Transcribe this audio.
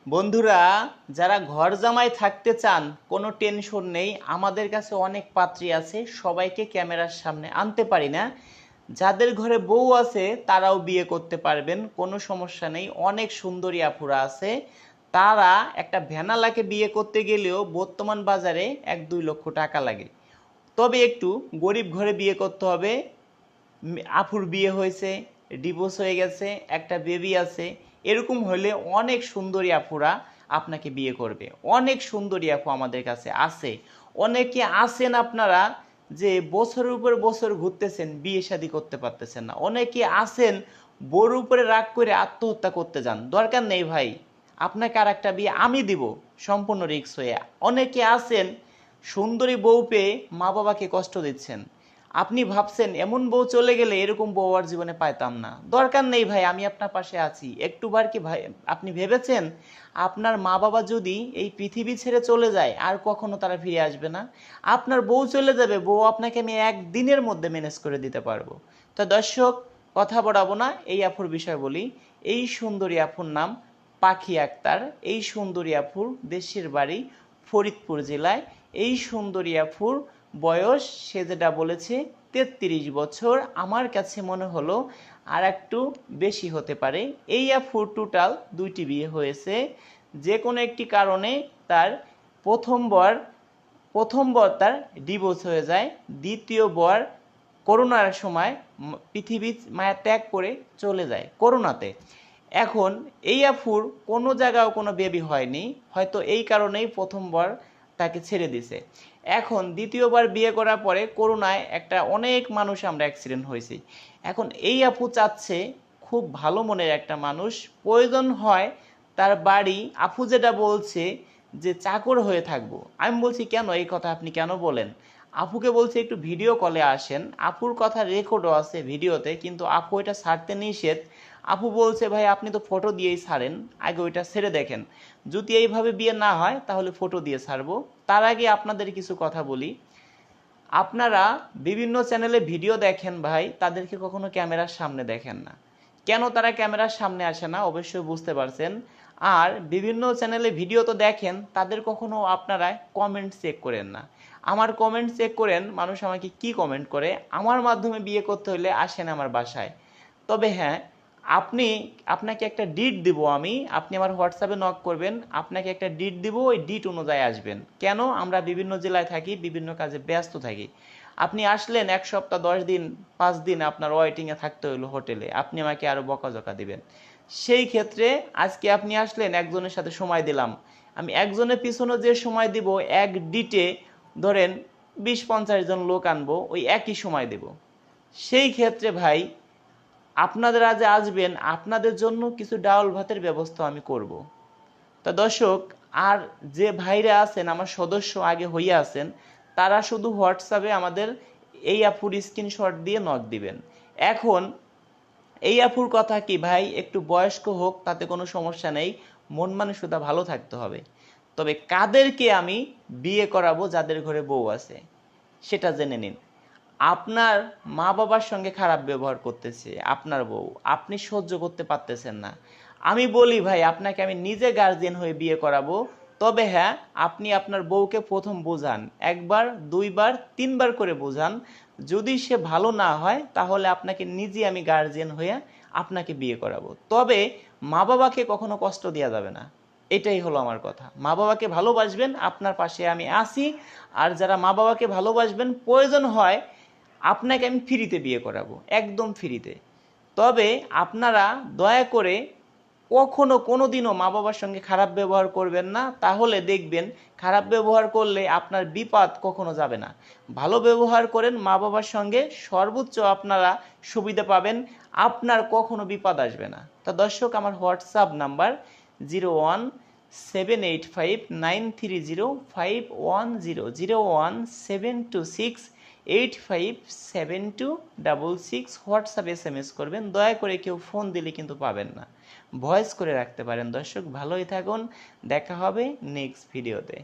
বন্ধুরা, যারা ঘর জামাই থাকতে চান কোনো টেনশন নেই, আমাদের কাছে অনেক পাত্রী আছে, সবাইকে ক্যামেরার সামনে আনতে পারি না। যাদের ঘরে বউ আছে তারাও বিয়ে করতে পারবেন, কোনো সমস্যা নেই। অনেক সুন্দরী আপুরা আছে, তারা একটা ভ্যানালাকে বিয়ে করতে গেলেও বর্তমান বাজারে 1-2 লক্ষ টাকা লাগে। তবে একটু গরিব ঘরে বিয়ে করতে হবে। আপুর বিয়ে হয়েছে, ডিভোর্স হয়ে গেছে, একটা বেবি আছে, এরকম হলে অনেক সুন্দরী আপুরা আপনাকে বিয়ে করবে। অনেক সুন্দরী আপু আমাদের কাছে আছে। অনেকে আছেন আপনারা যে বছরের উপর বছর ঘুরতেছেন, বিয়ে শাদী করতে পারতেছেন না। অনেকে আছেন বউর উপরে রাগ করে আত্মহত্যা করতে যান। দরকার নেই ভাই, আপনাকে আর একটা বিয়ে আমি দিব সম্পূর্ণ রিস্ক হয়ে। অনেকে আছেন সুন্দরী বউ পেয়ে মা বাবাকে কষ্ট দিচ্ছেন। আপনি ভাবছেন এমন বউ চলে গেলে এরকম বউ আর জীবনে পাইতাম না। দরকার নেই ভাই, আমি আপনার পাশে আছি। একটুবার কি ভাই আপনি ভেবেছেন আপনার মা বাবা যদি এই পৃথিবী ছেড়ে চলে যায় আর কখনো তারা ফিরে আসবে না? আপনার বউ চলে যাবে, বউ আপনাকে আমি একদিনের মধ্যে ম্যানেজ করে দিতে পারবো। তো দর্শক, কথা বাড়াবো না, এই আফুর বিষয় বলি। এই সুন্দরী আফুর নাম পাখি আক্তার। এই সুন্দরী আফুর দেশের বাড়ি ফরিদপুর জেলায়। এই সুন্দরী আফুর বয়স, সে যেটা বলেছে, 33 বছর। আমার কাছে মনে হলো আর একটু বেশি হতে পারে। এই আফুর টোটাল 2টি বিয়ে হয়েছে। যে কোনো একটি কারণে তার প্রথম বর তার ডিভোর্স হয়ে যায়। দ্বিতীয় বর করোনার সময় পৃথিবী মায়া ত্যাগ করে চলে যায় করোনাতে। এখন এই আফুর কোনো জায়গাও কোনো বেবি হয়নি, হয়তো এই কারণেই প্রথমবার তাকে ছেড়ে দিছে। এখন দ্বিতীয়বার বিয়ে করার পরে করোনায় একটা অনেক মানুষ আমরা অ্যাক্সিডেন্ট হয়েছি। এখন এই আপু চাচ্ছে, খুব ভালো মনের একটা মানুষ, প্রয়োজন হয় তার বাড়ি, আপু যেটা বলছে যে চাকর হয়ে থাকবো। আমি বলছি কেন এই কথা আপনি কেন বলেন? আপুকে বলছে একটু ভিডিও কলে আসেন। আপুর কথা রেকর্ডও আছে ভিডিওতে, কিন্তু আপু এটা ছাড়তে নিষেধ। আপু বলছে ভাই আপনি তো ফটো দিয়েই ছাড়েন, আগে ওইটা ছেড়ে দেখেন, যদি এইভাবে বিয়ে না হয় তাহলে ফটো দিয়ে ছাড়বো। তার আগে আপনাদের কিছু কথা বলি। আপনারা বিভিন্ন চ্যানেলে ভিডিও দেখেন ভাই, তাদেরকে কখনো ক্যামেরার সামনে দেখেন না। কেন তারা ক্যামেরার সামনে আসে না অবশ্যই বুঝতে পারছেন। আর বিভিন্ন চ্যানেলে ভিডিও তো দেখেন, তাদের কখনো আপনারা কমেন্ট চেক করেন না। আমার কমেন্ট চেক করেন, মানুষ আমাকে কি কমেন্ট করে। আমার মাধ্যমে বিয়ে করতে হলে আসেন আমার বাসায়। তবে হ্যাঁ, আপনাকে একটা ডিট দিব আমি, আপনি আমার হোয়াটসঅ্যাপে নক করবেন, আপনাকে একটা ডিট দিব, ওই ডিট অনুযায়ী আসবেন। কেন? আমরা বিভিন্ন জেলায় থাকি, বিভিন্ন কাজে ব্যস্ত থাকি। আপনি আসলেন 1 সপ্তাহ 10 দিন 5 দিন আপনার ওয়েটিংয়ে থাকতে হলো হোটেলে, আপনি আমাকে আরও বকাঝকা দিবেন। সেই ক্ষেত্রে আজকে আপনি আসলেন, একজনের সাথে সময় দিলাম, আমি একজনের পিছনে যে সময় দিব, এক ডিটে ধরেন 20-50 জন লোক আনবো, ওই একই সময় দেব। সেই ক্ষেত্রে ভাই আপনারা যে আসবেন, আপনাদের জন্য কিছু ডাউল ভাতের ব্যবস্থা আমি করব। তা দর্শক, আর যে ভাইরা আছেন আমার সদস্য আগে হইয়া আছেন, তারা শুধু হোয়াটসঅ্যাপে আমাদের এই আপুর স্ক্রিনশট দিয়ে নক দিবেন। এখন এই আপুর কথা কি ভাই, একটু বয়স্ক হোক তাতে কোনো সমস্যা নেই, মন মানসিকতা ভালো থাকতে হবে। তবে কাদেরকে আমি বিয়ে করাবো, যাদের ঘরে বউ আছে, সেটা জেনে নিন। আপনার মা বাবার সঙ্গে খারাপ ব্যবহার করতেছে আপনার বউ, আপনি সহ্য করতে পারতেছেন না। আমি বলি ভাই, আপনাকে আমি নিজে গার্জিয়ান হয়ে বিয়ে করাবো। তবে হ্যাঁ, আপনি আপনার বউকে প্রথম বোঝান, 1বার 2বার 3বার করে বোঝান। যদি সে ভালো না হয় তাহলে আপনাকে নিজে আমি গার্জিয়ান হয়ে আপনাকে বিয়ে করাবো। তবে মা বাবাকে কখনো কষ্ট দেওয়া যাবে না। এটাই হলো আমার কথা। মা বাবাকে ভালোবাসবেন, আপনার পাশে আমি আছি। আর যারা মা বাবাকে ভালোবাসবেন, প্রয়োজন হয় আপনাকে আমি ফ্রিতে বিয়ে করাবো, একদম ফ্রিতে। তবে আপনারা দয়া করে কখনো কোনো দিনও মা বাবার সঙ্গে খারাপ ব্যবহার করবেন না, তাহলে দেখবেন খারাপ ব্যবহার করলে আপনার বিপদ কখনো যাবে না। ভালো ব্যবহার করেন মা বাবার সঙ্গে, সর্বোচ্চ আপনারা সুবিধা পাবেন, আপনার কখনো বিপদ আসবে না। তা দর্শক, আমার হোয়াটসঅ্যাপ নাম্বার 0178930510, 01726857266। হোয়াটসঅ্যাপ SMS করবেন, দয়া করে কেউ ফোন দিলে কিন্তু পাবেন না, ভয়েস করে রাখতে পারেন। দর্শক, ভালোই থাকুন, দেখা হবে নেক্সট ভিডিওতে।